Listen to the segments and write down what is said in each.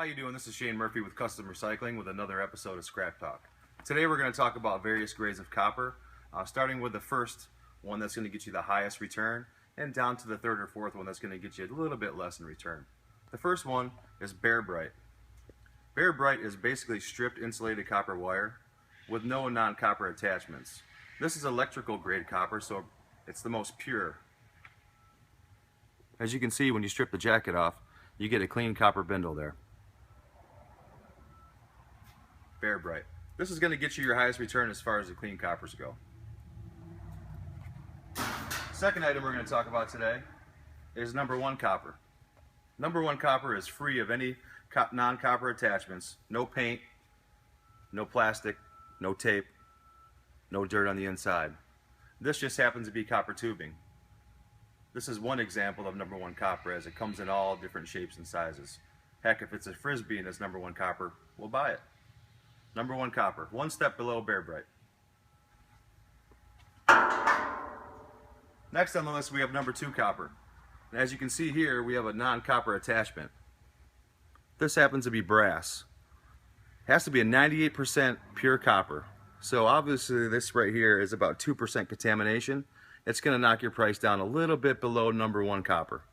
How you doing? This is Shane Murphy with Custom Recycling with another episode of Scrap Talk. Today we're going to talk about various grades of copper, starting with the first one that's going to get you the highest return, and down to the third or fourth one that's going to get you a little bit less in return. The first one is Bare Bright. Bare Bright is basically stripped insulated copper wire with no non-copper attachments. This is electrical grade copper, so it's the most pure. As you can see, when you strip the jacket off, you get a clean copper bindle there. Bare Bright. This is going to get you your highest return as far as the clean coppers go. Second item we're going to talk about today is number one copper. Number one copper is free of any non-copper attachments, no paint, no plastic, no tape, no dirt on the inside. This just happens to be copper tubing. This is one example of number one copper, as it comes in all different shapes and sizes. Heck, if it's a Frisbee and it's number one copper, we'll buy it. Number one copper, one step below Bare Bright. Next on the list we have number two copper. And as you can see here, we have a non-copper attachment. This happens to be brass. It has to be a 98% pure copper. So obviously this right here is about 2% contamination. It's going to knock your price down a little bit below number one copper.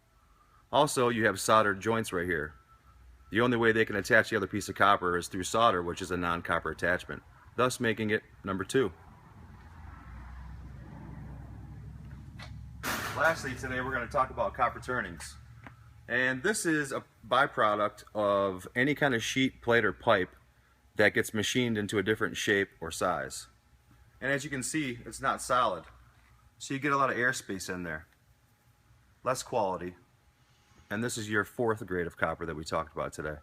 Also, you have soldered joints right here. The only way they can attach the other piece of copper is through solder, which is a non-copper attachment, thus making it number two. Lastly, today we're going to talk about copper turnings. And this is a byproduct of any kind of sheet, plate, or pipe that gets machined into a different shape or size. And as you can see, it's not solid. So you get a lot of airspace in there. Less quality. And this is your fourth grade of copper that we talked about today.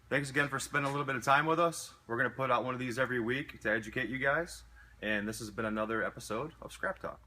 Thanks again for spending a little bit of time with us. We're going to put out one of these every week to educate you guys. And this has been another episode of Scrap Talk.